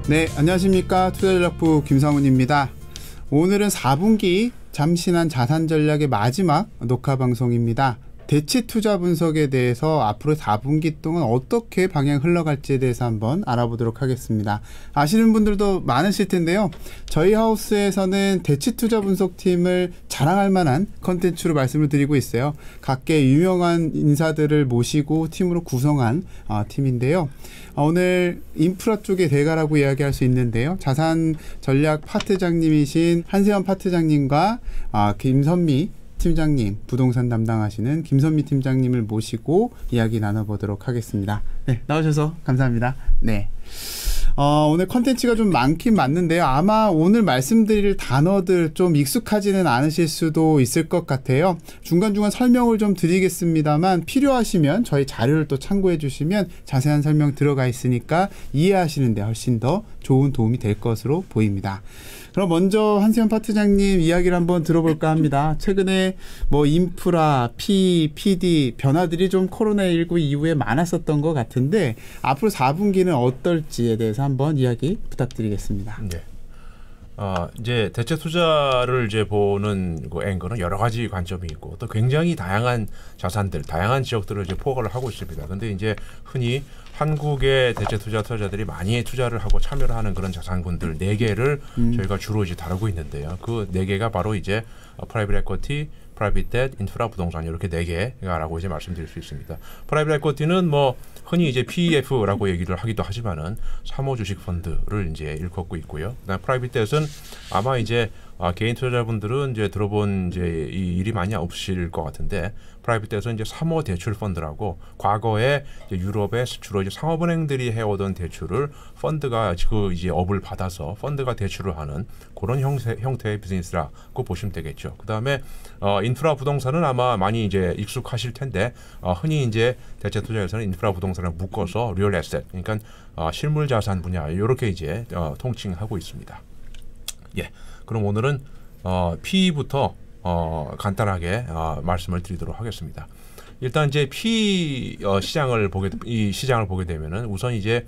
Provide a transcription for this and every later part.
네, 안녕하십니까. 투자전략부 김성훈입니다. 오늘은 4분기 잠신한 자산전략의 마지막 녹화방송입니다. 대치 투자 분석에 대해서 앞으로 4분기 동안 어떻게 방향 흘러갈지에 대해서 한번 알아보도록 하겠습니다. 아시는 분들도 많으실 텐데요. 저희 하우스에서는 대치 투자 분석팀을 자랑할 만한 컨텐츠로 말씀을 드리고 있어요. 각계 유명한 인사들을 모시고 팀으로 구성한 팀인데요. 오늘 인프라 쪽의 대가라고 이야기할 수 있는데요. 자산 전략 파트장님이신 한세현 파트장님과 김선미 팀장님, 부동산 담당하시는 김선미 팀장님을 모시고 이야기 나눠보도록 하겠습니다. 네, 나오셔서 감사합니다. 네. 오늘 컨텐츠가 좀 많긴 많는데요. 아마 오늘 말씀드릴 단어들 좀 익숙하지는 않으실 수도 있을 것 같아요. 중간중간 설명을 좀 드리겠습니다만 필요하시면 저희 자료를 또 참고해 주시면 자세한 설명 들어가 있으니까 이해하시는 데 훨씬 더 좋은 도움이 될 것으로 보입니다. 그럼 먼저 한세현 파트장님 이야기를 한번 들어볼까 합니다. 최근에 뭐 인프라, PD 변화들이 좀 코로나19 이후에 많았었던 것 같은데 앞으로 4분기는 어떨지에 대해서 한번 이야기 부탁드리겠습니다. 네. 이제 대체 투자를 이제 보는 그 앵글은 여러 가지 관점이 있고 또 굉장히 다양한 자산들, 다양한 지역들을 이제 포괄을 하고 있습니다. 근데 이제 흔히 한국의 대체 투자자들이 많이 투자를 하고 참여를 하는 그런 자산군들 4개를 저희가 주로 이제 다루고 있는데요. 그 4개가 바로 이제 프라이빗 에쿼티, 프라이빗 뎃, 인프라 부동산 이렇게 4개라고 이제 말씀드릴 수 있습니다. 프라이빗 에쿼티는 뭐 흔히 이제 PEF라고 얘기를 하기도 하지만은 사모 주식 펀드를 이제 일컫고 있고요. 그다음 프라이빗 뎃은 아마 이제 개인 투자자분들은 이제 들어본 이제 이 일이 많이 없으실 것 같은데 프라이빗 뎃은 이제 사모 대출 펀드라고 과거에 이제 유럽에 주로 이제 상업은행들이 해오던 대출을 펀드가 그 이제 업을 받아서 펀드가 대출을 하는 그런 형태의 비즈니스라고 보시면 되겠죠. 그다음에 인프라 부동산은 아마 많이 이제 익숙하실 텐데 흔히 이제 대체 투자에서는 인프라 부동산을 묶어서 리얼 에셋 그러니까 실물 자산 분야 이렇게 이제 통칭하고 있습니다. 예. 그럼 오늘은 PE부터 간단하게 말씀을 드리도록 하겠습니다. 일단 이제 PE 시장을 보게 되면은 우선 이제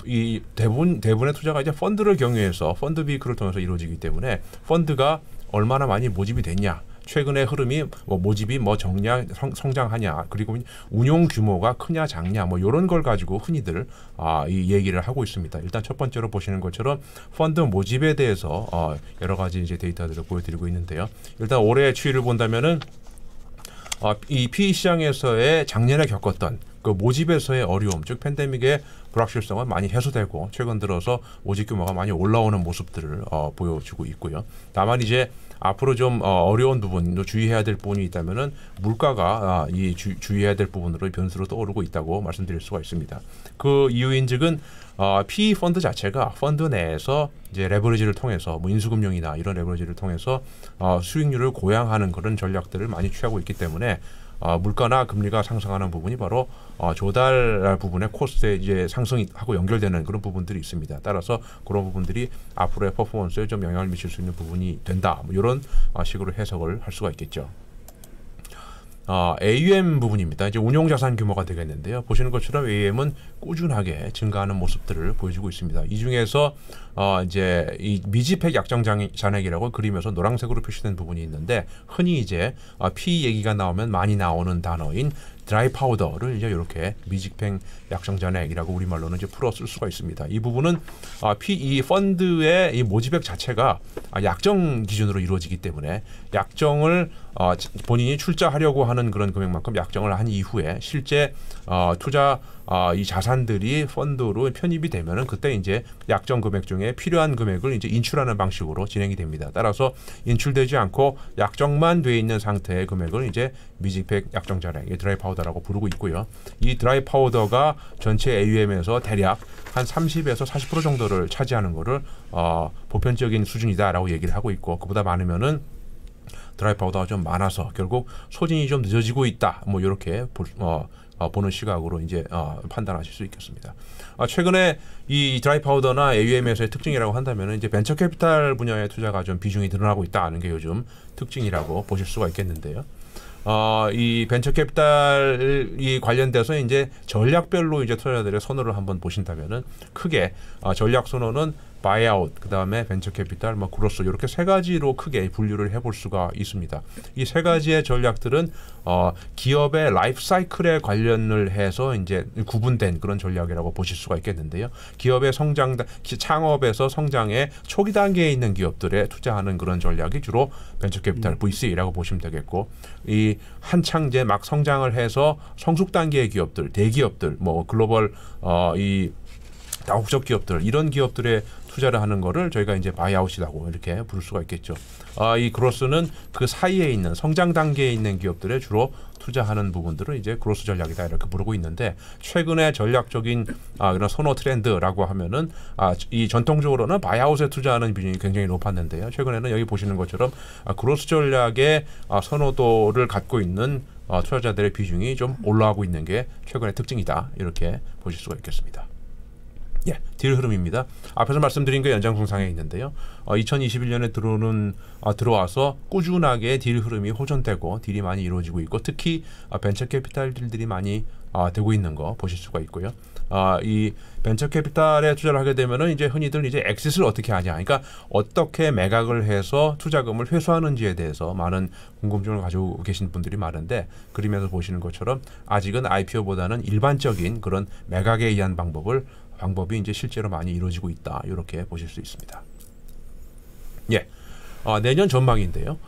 이 대부분의 투자가 이제 펀드를 경유해서 펀드 비클을 통해서 이루어지기 때문에 펀드가 얼마나 많이 모집이 됐냐. 최근의 흐름이 뭐 모집이 뭐 정량 성장하냐 그리고 운용 규모가 크냐 작냐 뭐 이런 걸 가지고 흔히들 이 얘기를 하고 있습니다. 일단 첫 번째로 보시는 것처럼 펀드 모집에 대해서 여러 가지 이제 데이터들을 보여드리고 있는데요. 일단 올해 추이를 본다면은 이 PE 시장에서의 작년에 겪었던 그 모집에서의 어려움, 즉 팬데믹의 불확실성은 많이 해소되고 최근 들어서 모집 규모가 많이 올라오는 모습들을 보여주고 있고요. 다만 이제 앞으로 좀 어려운 부분, 주의해야 될 부분이 있다면은 물가가 주의해야 될 부분으로 변수로 떠오르고 있다고 말씀드릴 수가 있습니다. 그 이유인즉은 PE 펀드 자체가 펀드 내에서 이제 레버리지를 통해서 뭐 인수금융이나 이런 레버리지를 통해서 수익률을 고양하는 그런 전략들을 많이 취하고 있기 때문에 물가나 금리가 상승하는 부분이 바로 조달 부분의 코스트에 이제 상승하고 연결되는 그런 부분들이 있습니다. 따라서 그런 부분들이 앞으로의 퍼포먼스에 좀 영향을 미칠 수 있는 부분이 된다. 뭐 이런 식으로 해석을 할 수가 있겠죠. AUM 부분입니다. 이제 운용자산 규모가 되겠는데요. 보시는 것처럼 AUM은 꾸준하게 증가하는 모습들을 보여주고 있습니다. 이 중에서 이제 이 미지폐 약정 잔액이라고 그림에서 노란색으로 표시된 부분이 있는데 흔히 이제 PE 얘기가 나오면 많이 나오는 단어인 드라이 파우더를 이제 이렇게 미직팽 약정 잔액이라고 우리말로는 이제 풀어 쓸 수가 있습니다. 이 부분은 PE 펀드의 이 모집액 자체가 약정 기준으로 이루어지기 때문에 약정을 본인이 출자하려고 하는 그런 금액만큼 약정을 한 이후에 실제 투자 이 자산들이 펀드로 편입이 되면은 그때 이제 약정 금액 중에 필요한 금액을 이제 인출하는 방식으로 진행이 됩니다. 따라서 인출되지 않고 약정만 돼 있는 상태의 금액을 이제 미직팩 약정 잔액, 드라이 파우더라고 부르고 있고요. 이 드라이 파우더가 전체 AUM에서 대략 한 30에서 40% 정도를 차지하는 거를 보편적인 수준이다라고 얘기를 하고 있고 그보다 많으면은 드라이 파우더가 좀 많아서 결국 소진이 좀 늦어지고 있다. 뭐 이렇게 보는 시각으로 이제 판단하실 수 있겠습니다. 최근에 이 드라이 파우더나 AUM에서의 특징이라고 한다면 이제 벤처 캐피탈 분야의 투자가 좀 비중이 늘어나고 있다는 게 요즘 특징이라고 보실 수가 있겠는데요. 이 벤처 캐피탈이 관련돼서 이제 전략별로 이제 투자자들의 선호를 한번 보신다면은 크게 전략 선호는 바이아웃, 그다음에 벤처 캐피탈, 그로스 이렇게 세 가지로 크게 분류를 해볼 수가 있습니다. 이 세 가지의 전략들은 기업의 라이프 사이클에 관련을 해서 이제 구분된 그런 전략이라고 보실 수가 있겠는데요. 기업의 성장, 창업에서 성장의 초기 단계에 있는 기업들에 투자하는 그런 전략이 주로 벤처 캐피탈 VC라고 보시면 되겠고, 이 한창 이제 막 성장을 해서 성숙 단계의 기업들, 대기업들, 글로벌 이 다국적 기업들, 이런 기업들의 투자를 하는 거를 저희가 이제 바이아웃이라고 이렇게 부를 수가 있겠죠. 이 그로스는 그 사이에 있는 성장 단계에 있는 기업들에 주로 투자하는 부분들을 이제 그로스 전략이다 이렇게 부르고 있는데, 최근에 전략적인 이런 선호 트렌드라고 하면은 이 전통적으로는 바이아웃에 투자하는 비중이 굉장히 높았는데요. 최근에는 여기 보시는 것처럼 그로스 전략의 선호도를 갖고 있는 투자자들의 비중이 좀 올라가고 있는 게 최근의 특징이다 이렇게 보실 수가 있겠습니다. 예, 딜 흐름입니다. 앞에서 말씀드린 게 연장선상에 있는데요. 2021년에 들어와서 꾸준하게 딜 흐름이 호전되고 딜이 많이 이루어지고 있고, 특히 벤처 캐피탈 딜들이 많이 되고 있는 거 보실 수가 있고요. 이 벤처 캐피탈에 투자를 하게 되면은 이제 흔히들 이제 엑싯을 어떻게 하냐, 그러니까 어떻게 매각을 해서 투자금을 회수하는지에 대해서 많은 궁금증을 가지고 계신 분들이 많은데, 그림에서 보시는 것처럼 아직은 IPO보다는 일반적인 그런 매각에 의한 방법이 이제 실제로 많이 이루어지고 있다 이렇게 보실 수 있습니다. 예, 내년 전망인데요.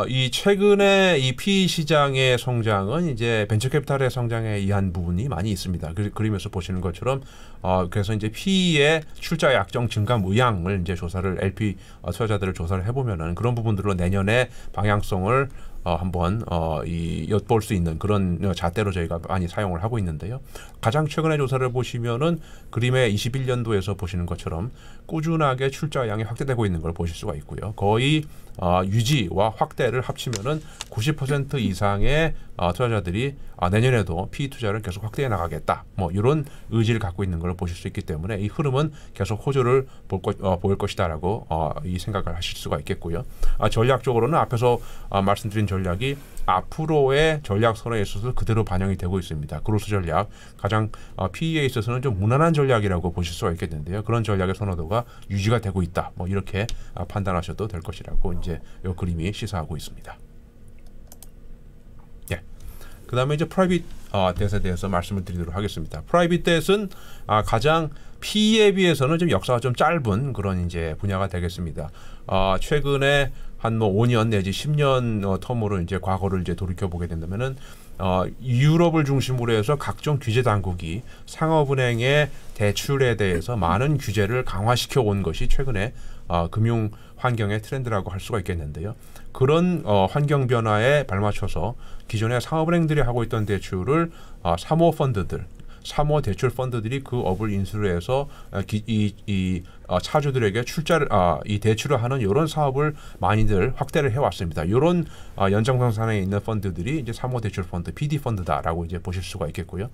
이 최근에 이 PE 시장의 성장은 이제 벤처 캐피탈의 성장에 의한 부분이 많이 있습니다. 그림에서 보시는 것처럼 그래서 이제 PE의 출자 약정 증가 의향을 이제 LP 투자자들을 조사를 해보면은 그런 부분들로 내년에 방향성을 한번 엿볼 수 있는 그런 잣대로 저희가 많이 사용을 하고 있는데요. 가장 최근의 조사를 보시면은 그림의 21년도에서 보시는 것처럼 꾸준하게 출자량이 확대되고 있는 걸 보실 수가 있고요. 거의 유지와 확대를 합치면은 90% 이상의 투자자들이 내년에도 PE 투자를 계속 확대해 나가겠다, 이런 의지를 갖고 있는 걸 보실 수 있기 때문에 이 흐름은 계속 호조를 보일 것이다라고 이 생각을 하실 수가 있겠고요. 전략적으로는 앞에서 말씀드린 전략이 앞으로의 전략 선호에 있어서 그대로 반영이 되고 있습니다. 그로스 전략, 가장 PE에 있어서는 좀 무난한 전략이라고 보실 수가 있겠는데요. 그런 전략의 선호도가 유지가 되고 있다, 이렇게 판단하셔도 될 것이라고 이제 이 그림이 시사하고 있습니다. 예. 그 다음에 이제 프라이빗 뎃에 대해서 말씀을 드리도록 하겠습니다. 프라이빗 뎃은 가장 PE에 비해서는 좀 역사가 좀 짧은 그런 이제 분야가 되겠습니다. 최근에 한 5년 내지 10년 텀으로 이제 과거를 이제 돌이켜 보게 된다면은 유럽을 중심으로 해서 각종 규제 당국이 상업은행의 대출에 대해서 많은 규제를 강화시켜 온 것이 최근에 금융 환경의 트렌드라고 할 수가 있겠는데요. 그런 환경 변화에 발맞춰서 기존의 상업은행들이 하고 있던 대출을 사모 대출 펀드들이 그 업을 인수를 해서 차주들에게 이 대출을 하는 이런 사업을 많이들 확대를 해왔습니다. 이런 연장선상에 있는 펀드들이 이제 사모 대출 펀드, PD 펀드다라고 이제 보실 수가 있겠고요.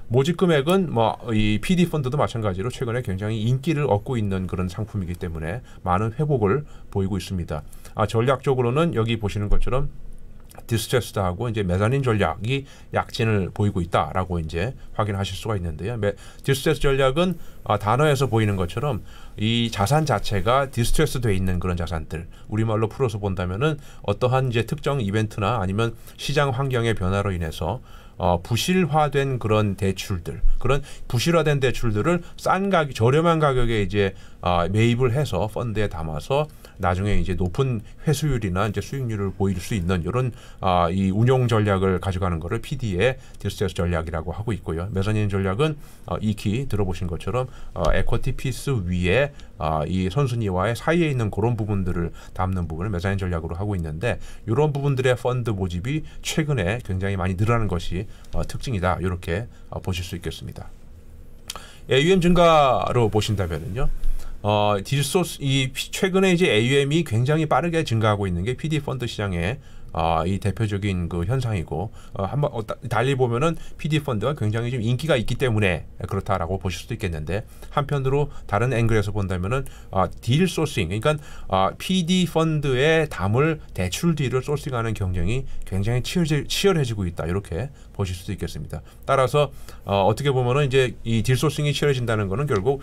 모집 금액은 이 PD 펀드도 마찬가지로 최근에 굉장히 인기를 얻고 있는 그런 상품이기 때문에 많은 회복을 보이고 있습니다. 전략적으로는 여기 보시는 것처럼 디스트레스드하고 이제 메자닌 전략이 약진을 보이고 있다라고 이제 확인하실 수가 있는데요. 디스트레스 전략은 단어에서 보이는 것처럼 이 자산 자체가 디스트레스돼 있는 그런 자산들, 우리말로 풀어서 본다면은 어떠한 이제 특정 이벤트나 아니면 시장 환경의 변화로 인해서 부실화된 그런 대출들, 그런 부실화된 대출들을 저렴한 가격에 이제 매입을 해서 펀드에 담아서 나중에 이제 높은 회수율이나 이제 수익률을 보일 수 있는 이런 이 운용 전략을 가져가는 것을 PD의 디스트레스 전략이라고 하고 있고요. 메자닌 전략은 익히 들어보신 것처럼 에쿼티 피스 위에 이 선순위와의 사이에 있는 그런 부분들을 담는 부분을 메자닌 전략으로 하고 있는데, 이런 부분들의 펀드 모집이 최근에 굉장히 많이 늘어나는 것이 특징이다, 이렇게 보실 수 있겠습니다. AUM 증가로 보신다면은요. 최근에 이제 AUM이 굉장히 빠르게 증가하고 있는 게 PD 펀드 시장의 이 대표적인 그 현상이고 한번 달리 보면은 PD 펀드가 굉장히 좀 인기가 있기 때문에 그렇다라고 보실 수도 있겠는데 한편으로 다른 앵글에서 본다면은 딜 소싱 그러니까 PD 펀드에 담을 대출 딜을 소싱하는 경쟁이 굉장히 치열해지고 있다 이렇게 보실 수도 있겠습니다. 따라서 어떻게 보면은 이제 이 딜 소싱이 치열해진다는 거는 결국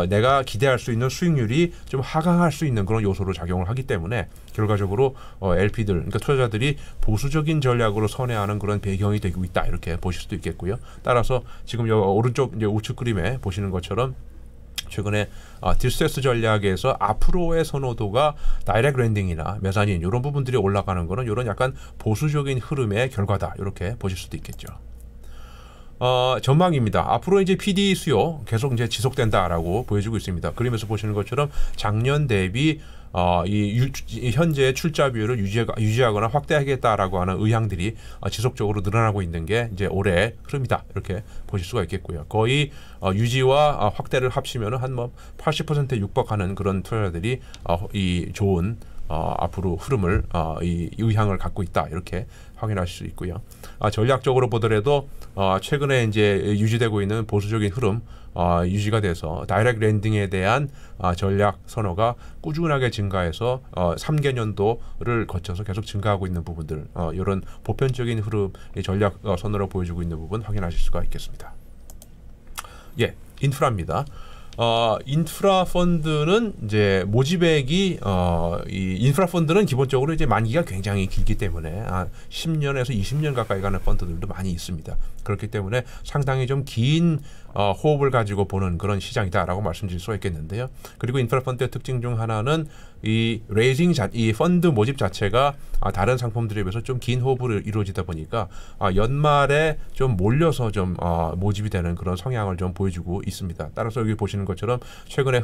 내가 기대할 수 있는 수익률이 좀 하강할 수 있는 그런 요소로 작용을 하기 때문에 결과적으로 LP들 그러니까 투자자들이 보수적인 전략으로 선회하는 그런 배경이 되고 있다 이렇게 보실 수도 있겠고요. 따라서 지금 오른쪽 이제 우측 그림에 보시는 것처럼 최근에 디스트레스 전략에서 앞으로의 선호도가 다이렉트 랜딩이나 메자닌 이런 부분들이 올라가는 거는 이런 약간 보수적인 흐름의 결과다 이렇게 보실 수도 있겠죠. 전망입니다. 앞으로 이제 PD 수요 계속 이제 지속된다라고 보여지고 있습니다. 그림에서 보시는 것처럼 작년 대비 이 현재 출자 비율을 유지하거나 확대하겠다라고 하는 의향들이 지속적으로 늘어나고 있는 게 이제 올해 흐름이다 이렇게 보실 수가 있겠고요. 거의 유지와 확대를 합치면은 한 뭐 80%에 육박하는 그런 투자자들이 이 좋은 앞으로 흐름을 이 의향을 갖고 있다 이렇게 확인하실 수 있고요. 전략적으로 보더라도 최근에 이제 유지되고 있는 보수적인 흐름 유지가 돼서 다이렉트 랜딩에 대한 전략 선호가 꾸준하게 증가해서 3개년도를 거쳐서 계속 증가하고 있는 부분들 이런 보편적인 흐름 전략 선호로 보여주고 있는 부분 확인하실 수가 있겠습니다. 예, 인프라입니다. 인프라 펀드는 이제 모집액이 이 인프라 펀드는 기본적으로 이제 만기가 굉장히 길기 때문에 10년에서 20년 가까이 가는 펀드들도 많이 있습니다. 그렇기 때문에 상당히 좀 긴 호흡을 가지고 보는 그런 시장이다라고 말씀드릴 수가 있겠는데요. 그리고 인프라 펀드의 특징 중 하나는 이 이 펀드 모집 자체가 다른 상품들에 비해서 좀 긴 호흡으로 이루어지다 보니까 연말에 좀 몰려서 좀 모집이 되는 그런 성향을 좀 보여주고 있습니다. 따라서 여기 보시는 것처럼 최근에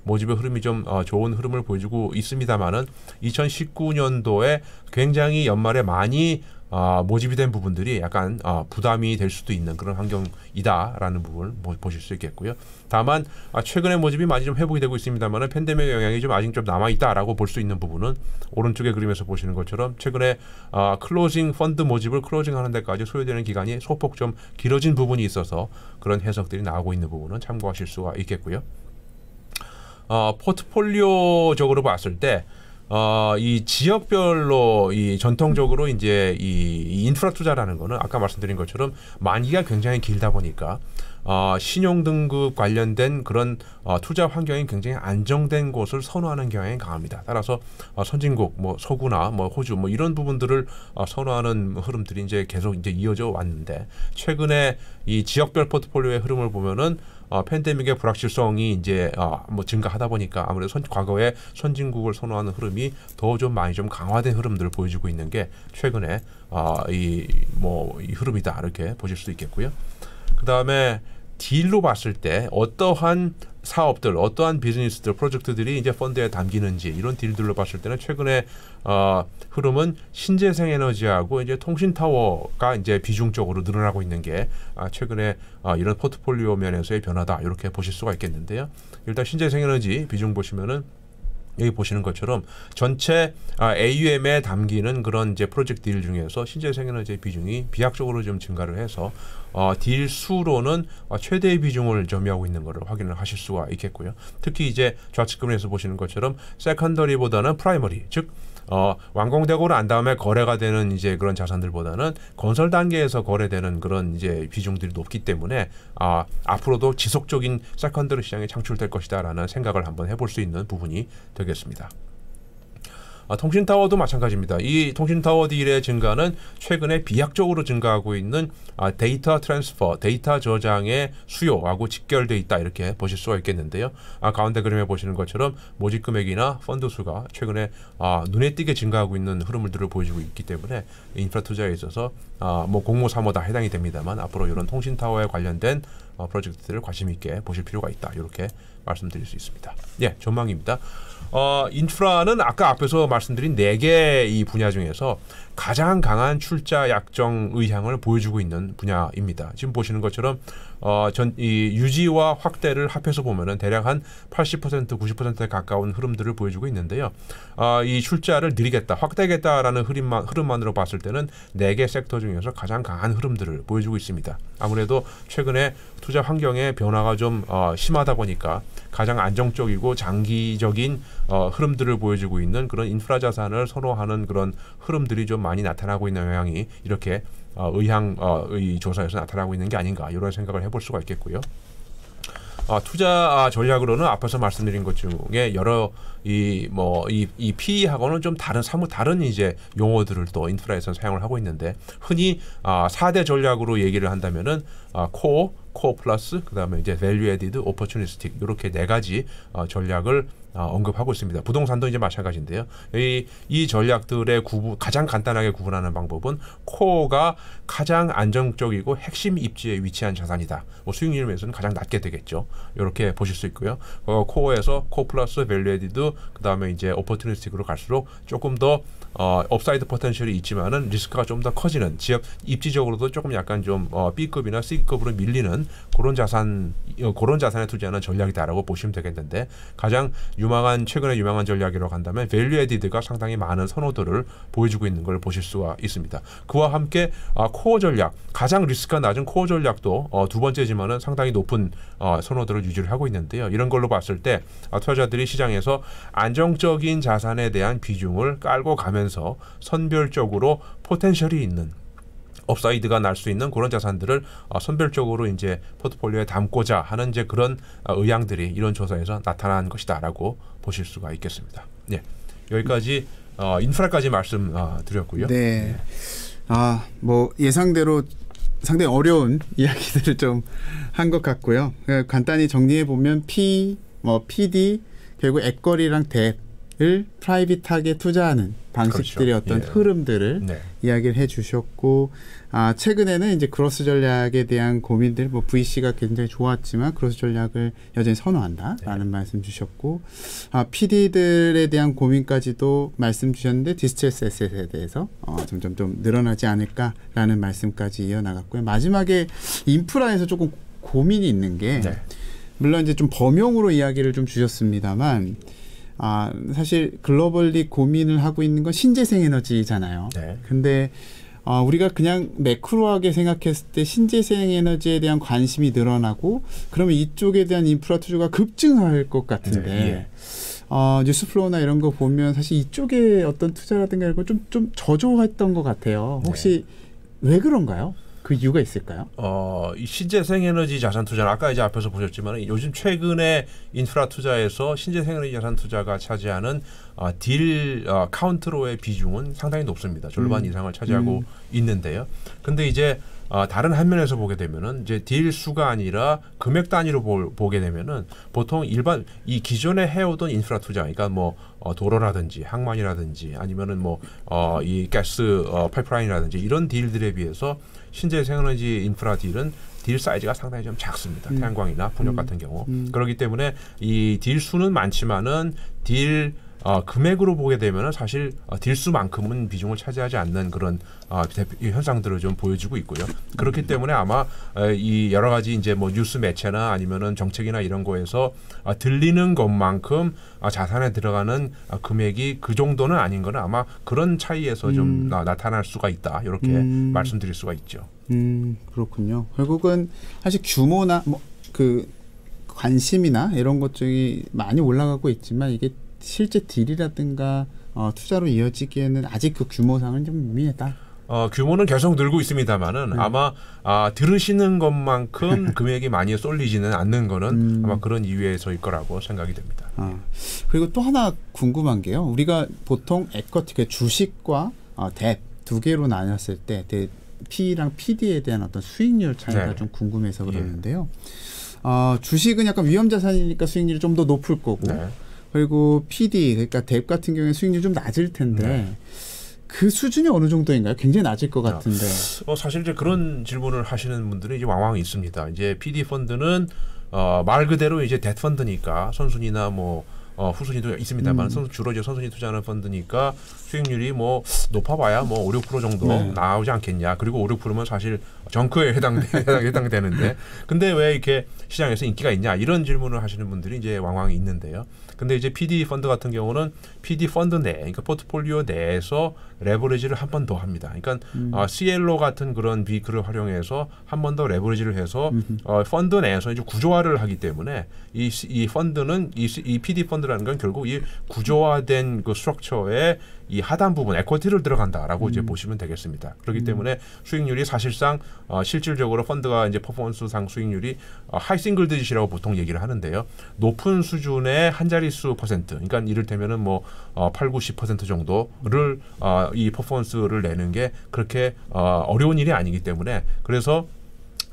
모집의 흐름이 좀 좋은 흐름을 보여주고 있습니다만은 2019년도에 굉장히 연말에 많이 모집이 된 부분들이 약간 부담이 될 수도 있는 그런 환경이다라는 부분을 보실 수 있겠고요. 다만 최근에 모집이 많이 좀 회복이 되고 있습니다만 팬데믹 영향이 좀 아직 좀 남아있다라고 볼 수 있는 부분은 오른쪽의 그림에서 보시는 것처럼 최근에 클로징 펀드 모집을 클로징하는 데까지 소요되는 기간이 소폭 좀 길어진 부분이 있어서 그런 해석들이 나오고 있는 부분은 참고하실 수가 있겠고요. 포트폴리오적으로 봤을 때 이 지역별로 이 전통적으로 이제 이 인프라 투자라는 거는 아까 말씀드린 것처럼 만기가 굉장히 길다 보니까 신용 등급 관련된 그런 투자 환경이 굉장히 안정된 곳을 선호하는 경향이 강합니다. 따라서 선진국, 뭐 서구나 뭐 호주 뭐 이런 부분들을 선호하는 흐름들이 이제 계속 이제 이어져 왔는데 최근에 이 지역별 포트폴리오의 흐름을 보면은 팬데믹의 불확실성이 이제 뭐 증가하다 보니까 아무래도 과거에 선진국을 선호하는 흐름이 더 좀 많이 좀 강화된 흐름들을 보여주고 있는 게 최근에 이 흐름이다 이렇게 보실 수 있겠고요. 그 다음에 딜로 봤을 때 어떠한 사업들, 어떠한 비즈니스들, 프로젝트들이 이제 펀드에 담기는지 이런 딜들로 봤을 때는 최근에 흐름은 신재생 에너지하고 이제 통신 타워가 이제 비중적으로 늘어나고 있는 게 최근에 이런 포트폴리오 면에서의 변화다 이렇게 보실 수가 있겠는데요. 일단 신재생 에너지 비중 보시면은 여기 보시는 것처럼 전체 AUM에 담기는 그런 이제 프로젝트 딜 중에서 신재생 에너지의 비중이 비약적으로 좀 증가를 해서 딜 수로는 최대의 비중을 점유하고 있는 것을 확인을 하실 수가 있겠고요. 특히 이제 좌측 그림에서 보시는 것처럼 세컨더리보다는 프라이머리, 즉 완공되고 난 다음에 거래가 되는 이제 그런 자산들보다는 건설 단계에서 거래되는 그런 이제 비중들이 높기 때문에 앞으로도 지속적인 세컨더리 시장이 창출될 것이다라는 생각을 한번 해볼 수 있는 부분이 되겠습니다. 통신타워도 마찬가지입니다. 이 통신타워 딜의 증가는 최근에 비약적으로 증가하고 있는 데이터 트랜스퍼, 데이터 저장의 수요하고 직결되어 있다 이렇게 보실 수가 있겠는데요. 가운데 그림에 보시는 것처럼 모집 금액이나 펀드 수가 최근에 눈에 띄게 증가하고 있는 흐름들을 보여주고 있기 때문에 인프라 투자에 있어서 뭐 공모 사모 다 해당이 됩니다만 앞으로 이런 통신타워에 관련된 프로젝트들을 관심 있게 보실 필요가 있다 이렇게 말씀드릴 수 있습니다. 예, 전망입니다. 인프라는 아까 앞에서 말씀드린 4개 이 분야 중에서 가장 강한 출자 약정 의향을 보여주고 있는 분야입니다. 지금 보시는 것처럼 이 유지와 확대를 합해서 보면은 대략 한 80% 90%에 가까운 흐름들을 보여주고 있는데요. 이 출자를 늘리겠다, 확대하겠다라는 흐름만으로 봤을 때는 4개 섹터 중에서 가장 강한 흐름들을 보여주고 있습니다. 아무래도 최근에 투자 환경의 변화가 좀 심하다 보니까 가장 안정적이고 장기적인 흐름들을 보여주고 있는 그런 인프라 자산을 선호하는 그런 흐름들이 좀 많이 나타나고 있는 영향이 이렇게 의향의 조사에서 나타나고 있는 게 아닌가 이런 생각을 해볼 수가 있겠고요. 투자 전략으로는 앞에서 말씀드린 것 중에 여러 이 PE하고는 좀 사뭇 다른 이제 용어들을 또 인프라에서 사용을 하고 있는데 흔히 4대 전략으로 얘기를 한다면은 코어 플러스 그다음에 이제 밸류 애디드, 오퍼튜니스틱 이렇게 4가지 전략을 언급하고 있습니다. 부동산도 이제 마찬가지인데요. 이 전략들의 가장 간단하게 구분하는 방법은 코어가 가장 안정적이고 핵심 입지에 위치한 자산이다. 수익률 면에서는 가장 낮게 되겠죠. 이렇게 보실 수 있고요. 코어에서 코어 플러스 밸류 애디드 그다음에 이제 오퍼튜니스틱으로 갈수록 조금 더 업사이드 포텐셜이 있지만은 리스크가 좀 더 커지는 지역 입지적으로도 조금 약간 좀 B급이나 C급으로 밀리는 그런 자산에 투자하는 전략이다라고 보시면 되겠는데 가장 최근에 유망한 전략이라고 한다면 밸류 애디드가 상당히 많은 선호도를 보여주고 있는 걸 보실 수가 있습니다. 그와 함께 코어 전략, 가장 리스크가 낮은 코어 전략도 두 번째지만은 상당히 높은 선호도를 유지를 하고 있는데요. 이런 걸로 봤을 때 투자자들이 시장에서 안정적인 자산에 대한 비중을 깔고 가면서 선별적으로 포텐셜이 있는 업사이드가 날 수 있는 그런 자산들을 선별적으로 이제 포트폴리오에 담고자 하는 이제 그런 의향들이 이런 조사에서 나타난 것이다라고 보실 수가 있겠습니다. 네, 여기까지 인프라까지 말씀드렸고요. 네, 뭐 예상대로 상당히 어려운 이야기들을 좀 한 것 같고요. 간단히 정리해 보면 PD 결국 액거리랑 뎁을 프라이빗하게 투자하는 방식들의 그렇죠. 어떤 흐름들을 이야기를 해주셨고 최근에는 이제 크로스 전략에 대한 고민들 VC가 굉장히 좋았지만 크로스 전략을 여전히 선호한다라는 말씀 주셨고 PD들에 대한 고민까지도 말씀 주셨는데 디스트레스 에셋에 대해서 점점 좀 늘어나지 않을까라는 말씀까지 이어나갔고요. 마지막에 인프라에서 조금 고민이 있는 게 물론 이제 좀 범용으로 이야기를 좀 주셨습니다만 사실 글로벌리 고민을 하고 있는 건 신재생 에너지잖아요. 근데 우리가 그냥 매크로하게 생각했을 때 신재생 에너지에 대한 관심이 늘어나고 그러면 이쪽에 대한 인프라 투자가 급증할 것 같은데 뉴스 플로우나 이런 거 보면 사실 이쪽에 어떤 투자라든가 이런 거 좀 저조했던 것 같아요. 혹시 왜 그런가요? 그 이유가 있을까요? 이 신재생 에너지 자산 투자는 아까 이제 앞에서 보셨지만 요즘 최근에 인프라 투자에서 신재생 에너지 자산 투자가 차지하는 딜 카운트로의 비중은 상당히 높습니다. 절반 이상을 차지하고 있는데요. 근데 이제 다른 한 면에서 보게 되면은 이제 딜 수가 아니라 금액 단위로 보게 되면은 보통 일반 이 기존에 해오던 인프라 투자, 그러니까 뭐 도로라든지 항만이라든지 아니면은 뭐 이 가스 파이프라인이라든지 이런 딜들에 비해서 신재생에너지 인프라 딜은 딜 사이즈가 상당히 좀 작습니다. 태양광이나 풍력 같은 경우. 그렇기 때문에 이 딜 수는 많지만은 딜 금액으로 보게 되면은 사실 딜수만큼은 비중을 차지하지 않는 그런 현상들을 좀 보여주고 있고요. 그렇기 때문에 아마 이 여러 가지 이제 뭐 뉴스 매체나 아니면은 정책이나 이런 거에서 들리는 것만큼 자산에 들어가는 금액이 그 정도는 아닌 거는 아마 그런 차이에서 좀 나타날 수가 있다. 이렇게 말씀드릴 수가 있죠. 그렇군요. 결국은 사실 규모나 뭐 그 관심이나 이런 것 중에 많이 올라가고 있지만 이게 실제 딜이라든가 투자로 이어지기에는 아직 그 규모상은 좀 미미하다. 규모는 계속 늘고 있습니다만은 아마 들으시는 것만큼 금액이 많이 쏠리지는 않는 거는 아마 그런 이유에서일 거라고 생각이 됩니다. 그리고 또 하나 궁금한 게요. 우리가 보통 에쿼티, 주식과 뎁 두 개로 나눴을 때 P랑 PD에 대한 어떤 수익률 차이가 좀 궁금해서 그러는데요. 주식은 약간 위험 자산이니까 수익률이 좀 더 높을 거고 그리고 PD, 그러니까 뎁 같은 경우에 수익률이 좀 낮을 텐데 그 수준이 어느 정도인가요? 굉장히 낮을 것 같은데. 사실 이제 그런 질문을 하시는 분들이 이제 왕왕 있습니다. 이제 PD 펀드는 말 그대로 이제 뎃 펀드니까 선순위나 뭐 후순위도 있습니다만 주로 이제 선순위 투자하는 펀드니까 수익률이 뭐 높아봐야 뭐 5, 6% 정도 나오지 않겠냐. 그리고 5, 6%면 사실 정크에 해당되는데 근데 왜 이렇게 시장에서 인기가 있냐 이런 질문을 하시는 분들이 이제 왕왕 있는데요. 근데 이제 PD 펀드 같은 경우는 PD 펀드 내, 그러니까 포트폴리오 내에서 레버리지를 한 번 더 합니다. 그러니까 CLO 같은 그런 비클을 활용해서 한 번 더 레버리지를 해서 펀드 내에서 이제 구조화를 하기 때문에 이 펀드는 이 PD 펀드라는 건 결국 이 구조화된 그 스트럭처에 이 하단 부분 에쿼티를 들어간다라고 이제 보시면 되겠습니다. 그렇기 때문에 수익률이 사실상 실질적으로 펀드가 이제 퍼포먼스상 수익률이 하이 싱글 디짓이라고 보통 얘기를 하는데요. 높은 수준의 한 자릿수 퍼센트, 그러니까 이를테면은 뭐 8, 90% 정도를 이 퍼포먼스를 내는 게 그렇게 어려운 일이 아니기 때문에 그래서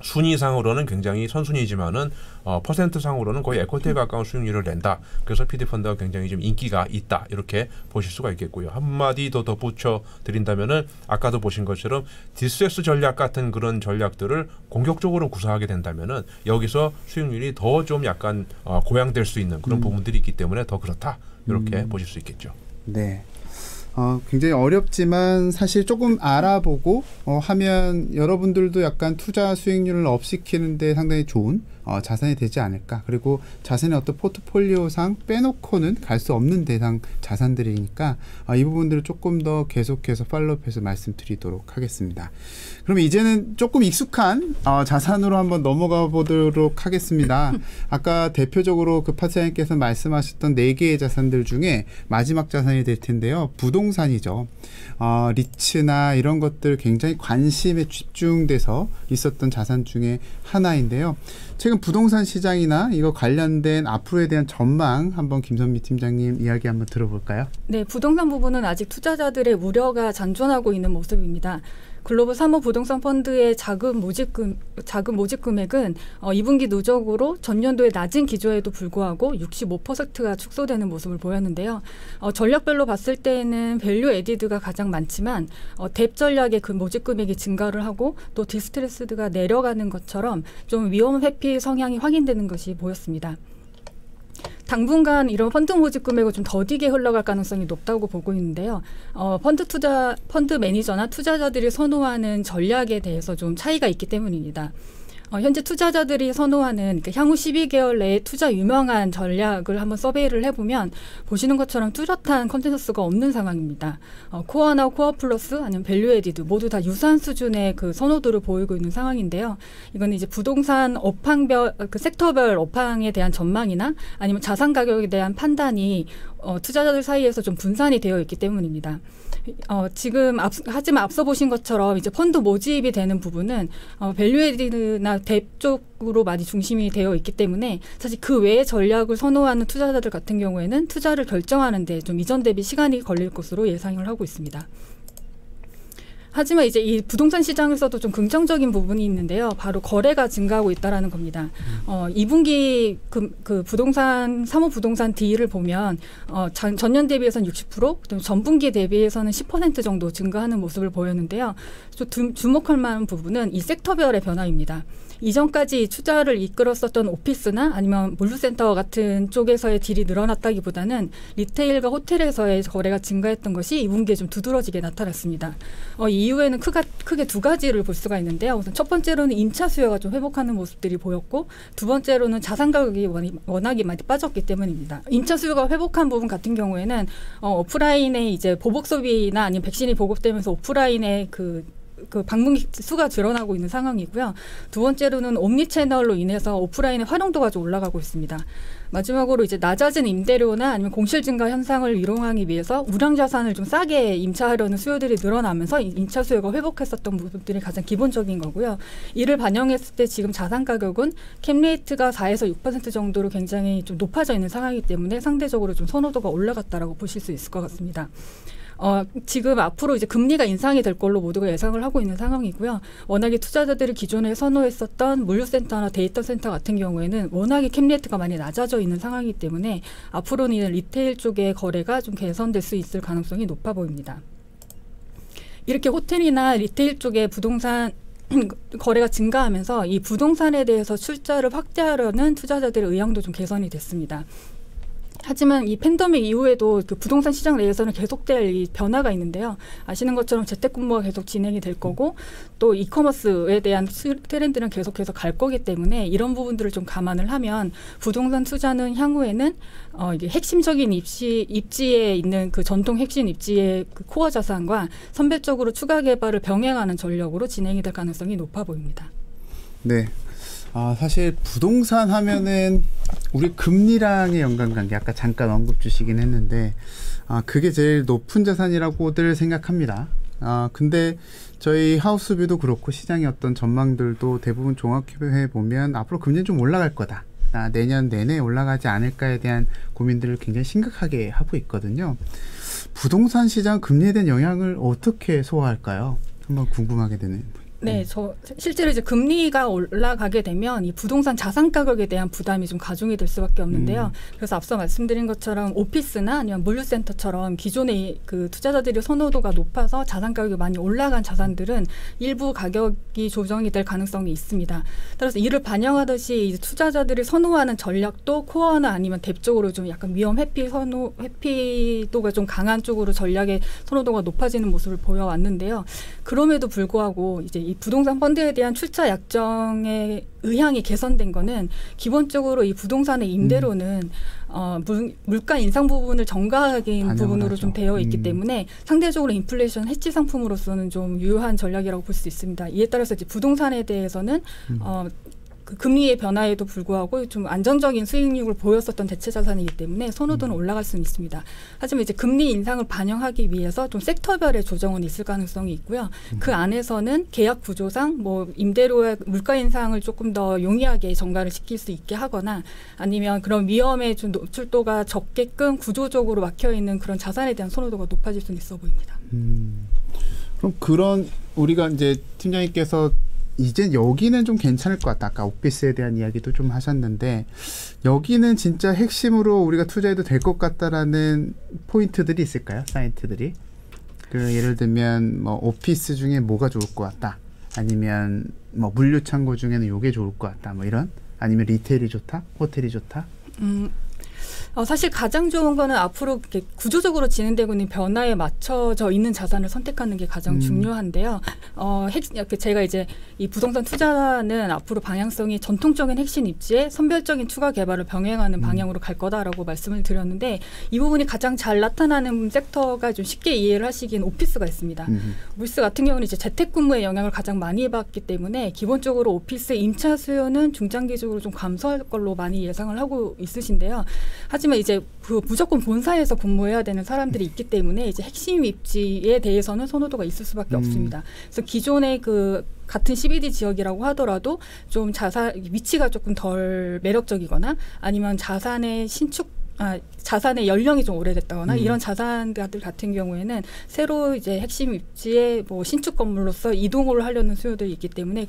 순위상으로는 굉장히 선순위지만은 퍼센트상으로는 거의 에쿼티에 가까운 수익률을 낸다. 그래서 PD 펀드가 굉장히 좀 인기가 있다. 이렇게 보실 수가 있겠고요. 한마디 더 덧붙여 드린다면은 아까도 보신 것처럼 디스트레스 전략 같은 그런 전략들을 공격적으로 구사하게 된다면은 여기서 수익률이 더 좀 약간 고양될 수 있는 그런 부분들이 있기 때문에 더 그렇다. 이렇게 보실 수 있겠죠. 네. 굉장히 어렵지만 사실 조금 알아보고 하면 여러분들도 약간 투자 수익률을 업시키는데 상당히 좋은 자산이 되지 않을까. 그리고 자신의 어떤 포트폴리오상 빼놓고는 갈 수 없는 대상 자산들이니까 이 부분들을 조금 더 계속해서 팔로우해서 말씀드리도록 하겠습니다. 그러면 이제는 조금 익숙한 자산으로 한번 넘어가 보도록 하겠습니다. 아까 대표적으로 그 파트장님께서 말씀하셨던 4개의 자산들 중에 마지막 자산이 될 텐데요. 부동산이죠. 리츠나 이런 것들 굉장히 관심에 집중돼서 있었던 자산 중에 하나인데요. 최근 부동산 시장이나 이거 관련된 앞으로에 대한 전망 한번 김선미 팀장님 이야기 한번 들어볼까요? 네, 부동산 부분은 아직 투자자들의 우려가 잔존하고 있는 모습입니다. 글로벌 사모부동산 펀드의 자금 모집 금액은 2분기 누적으로 전년도의 낮은 기조에도 불구하고 65%가 축소되는 모습을 보였는데요. 전략별로 봤을 때는 밸류 에디드가 가장 많지만 뎁 전략의 그 모집 금액이 증가를 하고 또 디스트레스드가 내려가는 것처럼 좀 위험 회피 성향이 확인되는 것이 보였습니다. 당분간 이런 펀드 모집 금액을 좀 더디게 흘러갈 가능성이 높다고 보고 있는데요. 펀드 매니저나 투자자들이 선호하는 전략에 대해서 좀 차이가 있기 때문입니다. 현재 투자자들이 선호하는 향후 12개월 내에 투자 유명한 전략을 한번 서베이를 해보면 보시는 것처럼 뚜렷한 컨센서스가 없는 상황입니다. 코어나 코어 플러스 아니면 밸류 에디드 모두 다 유사한 수준의 그 선호도를 보이고 있는 상황인데요. 이건 이제 부동산 업황별 그 섹터별 업황에 대한 전망이나 아니면 자산 가격에 대한 판단이 투자자들 사이에서 좀 분산이 되어 있기 때문입니다. 하지만 앞서 보신 것처럼 이제 펀드 모집이 되는 부분은 밸류에이드나 뎁 쪽으로 많이 중심이 되어 있기 때문에 사실 그 외의 전략을 선호하는 투자자들 같은 경우에는 투자를 결정하는 데 좀 이전 대비 시간이 걸릴 것으로 예상을 하고 있습니다. 하지만 이제 이 부동산 시장에서도 좀 긍정적인 부분이 있는데요. 바로 거래가 증가하고 있다라는 겁니다. 2분기 그 부동산 사모부동산 딜을 보면 전년 대비해서는 60%, 전분기 대비해서는 10% 정도 증가하는 모습을 보였는데요. 좀 주목할 만한 부분은 이 섹터별의 변화입니다. 이전까지 투자를 이끌었었던 오피스나 아니면 물류센터 같은 쪽에서의 딜이 늘어났다기보다는 리테일과 호텔에서의 거래가 증가했던 것이 2분기에 좀 두드러지게 나타났습니다. 이 이후에는 크게 두 가지를 볼 수가 있는데요. 우선 첫 번째로는 임차 수요가 좀 회복하는 모습들이 보였고 두 번째로는 자산 가격이 워낙에 많이 빠졌기 때문입니다. 임차 수요가 회복한 부분 같은 경우에는 오프라인의 이제 보복 소비나 아니면 백신이 보급되면서 오프라인의 그 방문객 수가 늘어나고 있는 상황이고요. 두 번째로는 옴니 채널로 인해서 오프라인의 활용도가 좀 올라가고 있습니다. 마지막으로 이제 낮아진 임대료나 아니면 공실 증가 현상을 위로하기 위해서 우량 자산을 좀 싸게 임차하려는 수요들이 늘어나면서 임차 수요가 회복했었던 부분들이 가장 기본적인 거고요. 이를 반영했을 때 지금 자산 가격은 캡레이트가 4에서 6% 정도로 굉장히 좀 높아져 있는 상황이기 때문에 상대적으로 좀 선호도가 올라갔다라고 보실 수 있을 것 같습니다. 지금 앞으로 이제 금리가 인상이 될 걸로 모두가 예상을 하고 있는 상황이고요. 워낙에 투자자들이 기존에 선호했었던 물류센터나 데이터 센터 같은 경우에는 워낙에 캡레이트가 많이 낮아져 있는 상황이기 때문에 앞으로는 리테일 쪽의 거래가 좀 개선될 수 있을 가능성이 높아 보입니다. 이렇게 호텔이나 리테일 쪽의 부동산 거래가 증가하면서 이 부동산에 대해서 출자를 확대하려는 투자자들의 의향도 좀 개선이 됐습니다. 하지만 이 팬데믹 이후에도 그 부동산 시장 내에서는 계속될 이 변화가 있는데요. 아시는 것처럼 재택근무가 계속 진행이 될 거고 또 이커머스에 대한 트렌드는 계속해서 갈 거기 때문에 이런 부분들을 좀 감안을 하면 부동산 투자는 향후에는 이게 핵심적인 입지에 있는 그 전통 핵심 입지의 그 코어 자산과 선별적으로 추가 개발을 병행하는 전략으로 진행이 될 가능성이 높아 보입니다. 네. 사실 부동산 하면은 우리 금리랑의 연관관계 아까 잠깐 언급 주시긴 했는데 그게 제일 높은 자산이라고들 생각합니다. 근데 저희 하우스뷰도 그렇고 시장의 어떤 전망들도 대부분 종합해 보면 앞으로 금리는 좀 올라갈 거다. 내년 내내 올라가지 않을까에 대한 고민들을 굉장히 심각하게 하고 있거든요. 부동산 시장 금리에 대한 영향을 어떻게 소화할까요? 한번 궁금하게 되는. 네, 실제로 이제 금리가 올라가게 되면 이 부동산 자산 가격에 대한 부담이 좀 가중이 될 수밖에 없는데요. 그래서 앞서 말씀드린 것처럼 오피스나 아니면 물류센터처럼 기존의 그 투자자들의 선호도가 높아서 자산 가격이 많이 올라간 자산들은 일부 가격이 조정이 될 가능성이 있습니다. 따라서 이를 반영하듯이 이제 투자자들이 선호하는 전략도 코어나 아니면 뎁 쪽으로 좀 약간 위험 회피도가 좀 강한 쪽으로 전략의 선호도가 높아지는 모습을 보여왔는데요. 그럼에도 불구하고 이제 이 부동산 펀드에 대한 출자 약정의 의향이 개선된 거는 기본적으로 이 부동산의 임대료는 물가 인상 부분을 전가하긴 부분으로 좀 되어 있기 때문에 상대적으로 인플레이션 해지 상품으로서는 좀 유효한 전략이라고 볼 수 있습니다. 이에 따라서 이제 부동산에 대해서는 그 금리의 변화에도 불구하고 좀 안정적인 수익률을 보였었던 대체 자산이기 때문에 선호도는 올라갈 수는 있습니다. 하지만 이제 금리 인상을 반영하기 위해서 좀 섹터별의 조정은 있을 가능성이 있고요. 그 안에서는 계약 구조상 뭐 임대료의 물가 인상을 조금 더 용이하게 전가를 시킬 수 있게 하거나 아니면 그런 위험의 좀 노출도가 적게끔 구조적으로 막혀 있는 그런 자산에 대한 선호도가 높아질 수는 있어 보입니다. 그럼 그런 우리가 이제 팀장님께서 이제 여기는 좀 괜찮을 것 같다. 아까 오피스에 대한 이야기도 좀 하셨는데 여기는 진짜 핵심으로 우리가 투자해도 될 것 같다라는 포인트들이 있을까요? 사이트들이. 그 예를 들면 뭐 오피스 중에 뭐가 좋을 것 같다. 아니면 뭐 물류 창고 중에는 요게 좋을 것 같다. 뭐 이런. 아니면 리테일이 좋다. 호텔이 좋다. 사실 가장 좋은 거는 앞으로 이렇게 구조적으로 진행되고 있는 변화에 맞춰져 있는 자산을 선택하는 게 가장 중요한데요. 제가 이제 이 부동산 투자는 앞으로 방향성이 전통적인 핵심 입지에 선별적인 추가 개발을 병행하는 방향으로 갈 거다라고 말씀을 드렸는데 이 부분이 가장 잘 나타나는 섹터가 좀 쉽게 이해를 하시기엔 오피스가 있습니다. 오피스 같은 경우는 이제 재택근무의 영향을 가장 많이 받기 때문에 기본적으로 오피스 임차 수요는 중장기적으로 좀 감소할 걸로 많이 예상을 하고 있으신데요. 하지만 이제 그 무조건 본사에서 근무해야 되는 사람들이 있기 때문에 이제 핵심 입지에 대해서는 선호도가 있을 수밖에 없습니다. 그래서 기존의 그 같은 CBD 지역이라고 하더라도 좀 위치가 조금 덜 매력적이거나 아니면 자산의 연령이 좀 오래됐다거나 이런 자산가들 같은 경우에는 새로 이제 핵심 입지에 뭐 신축 건물로서 이동을 하려는 수요들이 있기 때문에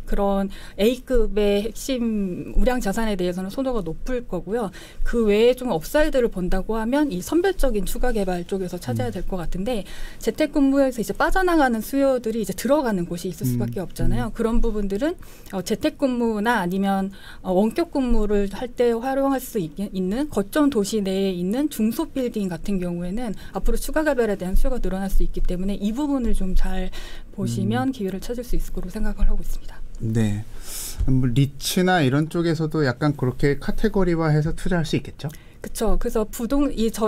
그런 A급의 핵심 우량 자산에 대해서는 선호가 높을 거고요. 그 외에 좀 업사이드를 본다고 하면 이 선별적인 추가 개발 쪽에서 찾아야 될 것 같은데 재택근무에서 이제 빠져나가는 수요들이 이제 들어가는 곳이 있을 수밖에 없잖아요. 그런 부분들은 재택근무나 아니면 원격 근무를 할 때 활용할 수 있는 거점 도시 내에 있는 중소 빌딩 같은 경우에는 앞으로 추가 개발에 대한 수요가 늘어날 수 있기 때문에 이 부분을 좀 잘 보시면 기회를 찾을 수 있을 거로 생각을 하고 있습니다. 네. 뭐 리츠나 이런 쪽에서도 약간 그렇게 카테고리화해서 투자할 수 있겠죠? 그렇죠. 그래서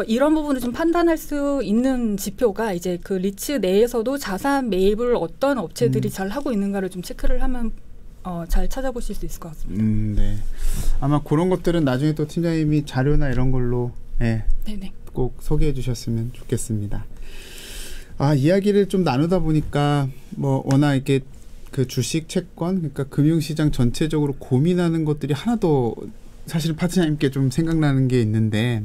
이런 부분을 좀 판단할 수 있는 지표가 이제 그 리츠 내에서도 자산 매입을 어떤 업체들이 잘 하고 있는가를 좀 체크를 하면 잘 찾아보실 수 있을 것 같습니다. 네. 아마 그런 것들은 나중에 또 팀장님이 자료나 이런 걸로 네네. 꼭 소개해 주셨으면 좋겠습니다. 이야기를 좀 나누다 보니까 뭐 워낙 이렇게 그 주식, 채권, 그러니까 금융시장 전체적으로 고민하는 것들이 하나도 사실 파트너님께 좀 생각나는 게 있는데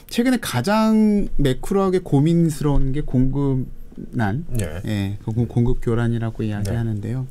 최근에 가장 매크로하게 고민스러운 게 공급난, 공급 교란이라고 이야기하는데요.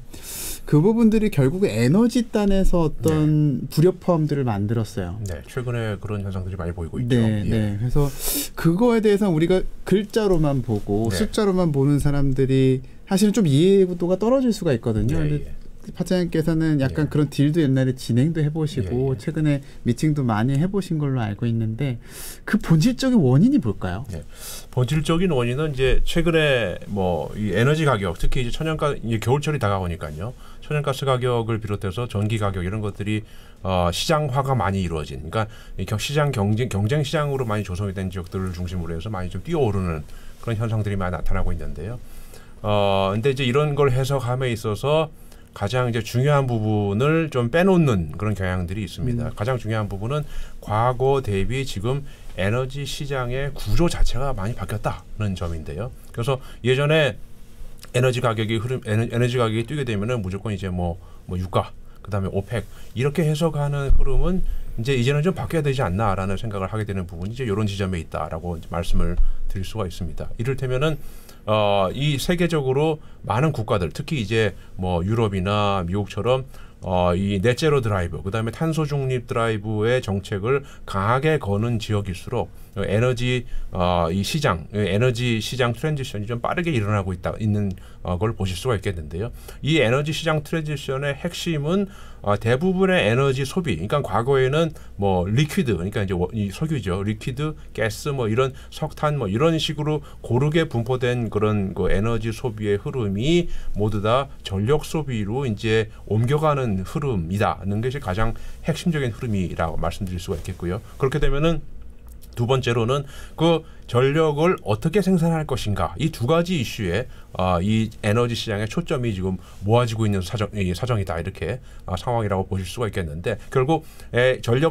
그 부분들이 결국 에너지단에서 어떤 불협화음들을 만들었어요. 네, 최근에 그런 현상들이 많이 보이고 있죠. 네, 예. 네. 그래서 그거에 대해서 우리가 글자로만 보고 네. 숫자로만 보는 사람들이 사실은 좀 이해도가 떨어질 수가 있거든요. 예, 근데 예. 파장님께서는 약간 예. 그런 딜도 옛날에 진행도 해보시고 예, 예. 최근에 미팅도 많이 해보신 걸로 알고 있는데 그 본질적인 원인이 뭘까요? 네. 본질적인 원인은 이제 최근에 뭐 이 에너지 가격, 특히 이제 천연가 이제 겨울철이 다가오니까요. 천연가스 가격을 비롯해서 전기 가격 이런 것들이 시장화가 많이 이루어진, 그러니까 이 시장 경쟁 시장으로 많이 조성이 된 지역들을 중심으로 해서 많이 좀 뛰어오르는 그런 현상들이 많이 나타나고 있는데요. 근데 이제 이런 걸 해석함에 있어서 가장 이제 중요한 부분을 좀 빼놓는 그런 경향들이 있습니다. 가장 중요한 부분은 과거 대비 지금 에너지 시장의 구조 자체가 많이 바뀌었다는 점인데요. 그래서 예전에 에너지 가격이 뛰게 되면은 무조건 이제 뭐 유가, 그다음에 오펙 이렇게 해석하는 흐름은 이제는 좀 바뀌어야 되지 않나라는 생각을 하게 되는 부분이 이제 이런 지점에 있다라고 말씀을 드릴 수가 있습니다. 이를테면은 이 세계적으로 많은 국가들, 특히 이제 뭐 유럽이나 미국처럼 이 넷제로 드라이브, 그다음에 탄소 중립 드라이브의 정책을 강하게 거는 지역일수록 에너지 시장 트랜지션이 좀 빠르게 일어나고 있는 걸 보실 수가 있겠는데요. 이 에너지 시장 트랜지션의 핵심은 대부분의 에너지 소비, 그러니까 과거에는 뭐 리퀴드, 그러니까 이제 이 석유죠, 리퀴드, 가스, 뭐 이런 석탄, 뭐 이런 식으로 고르게 분포된 그런 그 에너지 소비의 흐름이 모두 다 전력 소비로 이제 옮겨가는 흐름이다는 것이 가장 핵심적인 흐름이라고 말씀드릴 수가 있겠고요. 그렇게 되면은 두 번째로는 그 전력을 어떻게 생산할 것인가, 이 두 가지 이슈에 이 에너지 시장의 초점이 지금 모아지고 있는 사정이다, 이렇게 상황이라고 보실 수가 있겠는데, 결국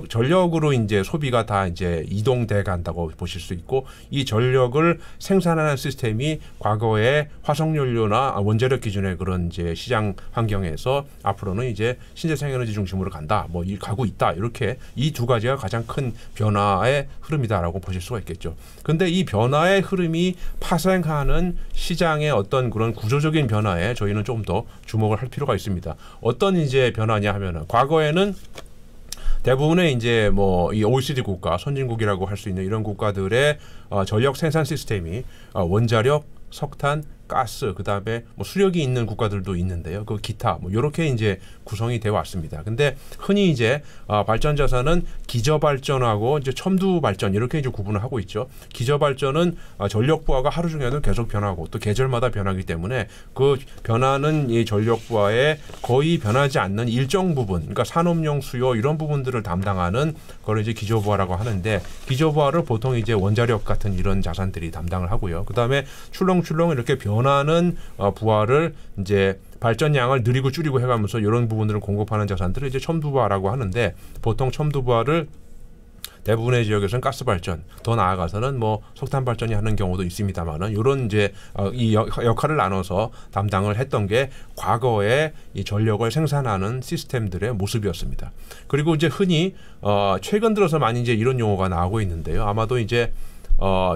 전력으로 이제 소비가 다 이제 이동돼 간다고 보실 수 있고, 이 전력을 생산하는 시스템이 과거의 화석연료나 원자력 기준의 그런 이제 시장 환경에서 앞으로는 이제 신재생 에너지 중심으로 간다, 뭐 가고 있다, 이렇게 이 두 가지가 가장 큰 변화의 흐름이다라고 보실 수가 있겠죠. 근데 이 변화의 흐름이 파생하는 시장의 어떤 그런 구조적인 변화에 저희는 좀 더 주목을 할 필요가 있습니다. 어떤 이제 변화냐 하면은, 과거에는 대부분의 이제 뭐 이 OECD 국가, 선진국이라고 할 수 있는 이런 국가들의 전력 생산 시스템이 원자력, 석탄, 가스, 그다음에 뭐 수력이 있는 국가들도 있는데요. 그 기타 뭐 이렇게 이제 구성이 되어 왔습니다. 근데 흔히 이제 발전 자산은 기저 발전하고 이제 첨두 발전 이렇게 이제 구분을 하고 있죠. 기저 발전은 전력 부하가 하루 중에도 계속 변하고 또 계절마다 변하기 때문에 그 변하는 이 전력 부하에 거의 변하지 않는 일정 부분, 그러니까 산업용 수요 이런 부분들을 담당하는 그걸 이제 기저 부하라고 하는데, 기저 부하를 보통 이제 원자력 같은 이런 자산들이 담당을 하고요. 그다음에 출렁출렁 이렇게 변하는 부하를 이제 발전량을 느리고 줄이고 해가면서 이런 부분들을 공급하는 자산들을 이제 첨두부하라고 하는데, 보통 첨두부하를 대부분의 지역에서는 가스 발전, 더 나아가서는 뭐 석탄 발전이 하는 경우도 있습니다만은, 이런 이제 이 역할을 나눠서 담당을 했던 게 과거에 이 전력을 생산하는 시스템들의 모습이었습니다. 그리고 이제 흔히 최근 들어서 많이 이제 이런 용어가 나오고 있는데요. 아마도 이제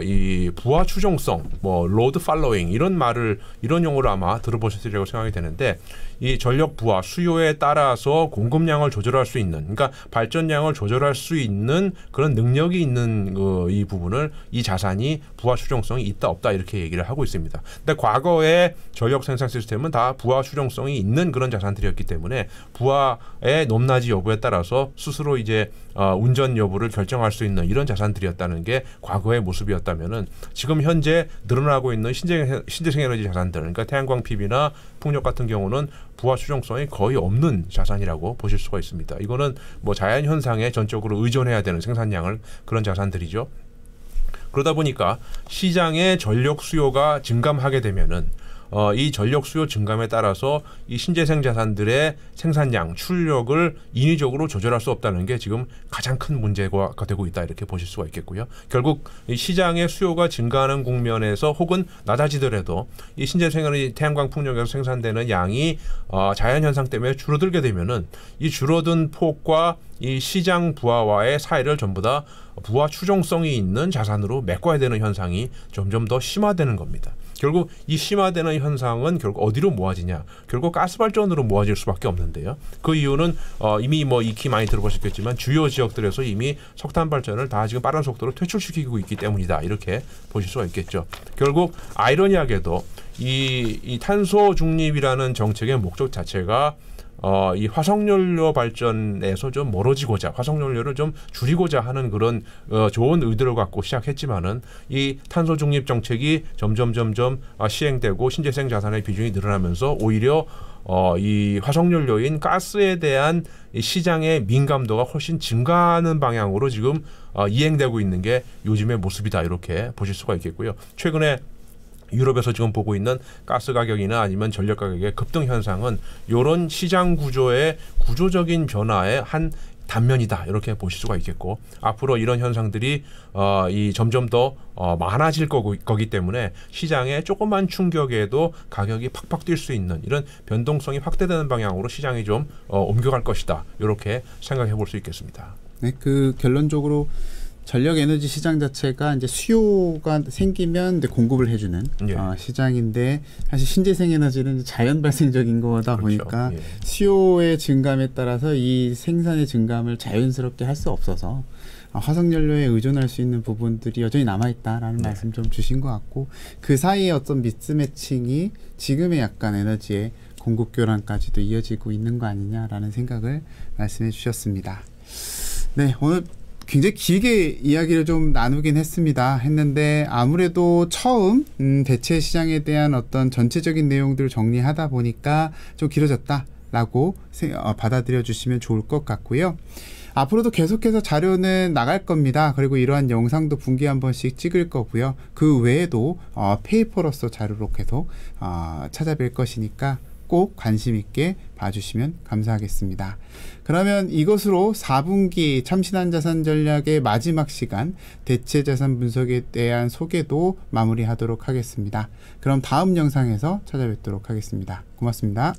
이 부하 추종성, 뭐 로드 팔로잉 이런 용어를 아마 들어보셨으리라고 생각이 되는데, 이 전력 부하 수요에 따라서 공급량을 조절할 수 있는, 그러니까 발전량을 조절할 수 있는 그런 능력이 있는 이 부분을, 이 자산이 부하 추종성이 있다 없다 이렇게 얘기를 하고 있습니다. 근데 과거의 전력 생산 시스템은 다 부하 추종성이 있는 그런 자산들이었기 때문에 부하의 높낮이 여부에 따라서 스스로 이제 운전 여부를 결정할 수 있는 이런 자산들이었다는 게 과거의 모습이었다면은, 지금 현재 늘어나고 있는 신재생 에너지 자산들, 그러니까 태양광 PV나 풍력 같은 경우는 부하 추종성이 거의 없는 자산이라고 보실 수가 있습니다. 이거는 뭐 자연 현상에 전적으로 의존해야 되는 생산량을 그런 자산들이죠. 그러다 보니까 시장의 전력 수요가 증감하게 되면은 이 전력 수요 증감에 따라서 이 신재생 자산들의 생산량, 출력을 인위적으로 조절할 수 없다는 게 지금 가장 큰 문제가 되고 있다, 이렇게 보실 수가 있겠고요. 결국 이 시장의 수요가 증가하는 국면에서 혹은 낮아지더라도 이 신재생 에너지 태양광 풍력에서 생산되는 양이 자연 현상 때문에 줄어들게 되면은, 이 줄어든 폭과 이 시장 부하와의 사이를 전부 다 부하 추종성이 있는 자산으로 메꿔야 되는 현상이 점점 더 심화되는 겁니다. 결국 이 심화되는 현상은 결국 어디로 모아지냐? 결국 가스 발전으로 모아질 수밖에 없는데요. 그 이유는 이미 뭐 익히 많이 들어보셨겠지만 주요 지역들에서 이미 석탄 발전을 다 지금 빠른 속도로 퇴출시키고 있기 때문이다. 이렇게 보실 수가 있겠죠. 결국 아이러니하게도 이 탄소 중립이라는 정책의 목적 자체가 이 화석연료 발전에서 좀 멀어지고자 화석연료를 좀 줄이고자 하는 그런 좋은 의도를 갖고 시작했지만은 이 탄소 중립 정책이 점점 시행되고 신재생 자산의 비중이 늘어나면서 오히려 이 화석연료인 가스에 대한 이 시장의 민감도가 훨씬 증가하는 방향으로 지금 이행되고 있는 게 요즘의 모습이다 이렇게 보실 수가 있겠고요. 최근에 유럽에서 지금 보고 있는 가스 가격이나 아니면 전력 가격의 급등 현상은 이런 시장 구조의 구조적인 변화의 한 단면이다 이렇게 보실 수가 있겠고 앞으로 이런 현상들이 이 점점 더 많아질 거기 때문에 시장에 조그만 충격에도 가격이 팍팍 뛸 수 있는 이런 변동성이 확대되는 방향으로 시장이 좀 옮겨갈 것이다 이렇게 생각해 볼 수 있겠습니다. 네, 그 결론적으로 전력 에너지 시장 자체가 이제 수요가 생기면 이제 공급을 해주는 예. 시장인데 사실 신재생 에너지는 자연 발생적인 거다 그렇죠. 보니까 예. 수요의 증감에 따라서 이 생산의 증감을 자연스럽게 할 수 없어서 화석연료에 의존할 수 있는 부분들이 여전히 남아있다라는 네. 말씀 좀 주신 것 같고 그 사이에 어떤 미스매칭이 지금의 약간 에너지의 공급 교란까지도 이어지고 있는 거 아니냐라는 생각을 말씀해 주셨습니다. 네, 오늘 굉장히 길게 이야기를 좀 나누긴 했는데 아무래도 처음 대체 시장에 대한 어떤 전체적인 내용들을 정리하다 보니까 좀 길어졌다라고 받아들여 주시면 좋을 것 같고요. 앞으로도 계속해서 자료는 나갈 겁니다. 그리고 이러한 영상도 분기에 한 번씩 찍을 거고요. 그 외에도 페이퍼로서 자료로 계속 찾아뵐 것이니까 꼭 관심 있게 봐주시면 감사하겠습니다. 그러면 이것으로 4분기 참신한 자산 전략의 마지막 시간 대체 자산 분석에 대한 소개도 마무리하도록 하겠습니다. 그럼 다음 영상에서 찾아뵙도록 하겠습니다. 고맙습니다.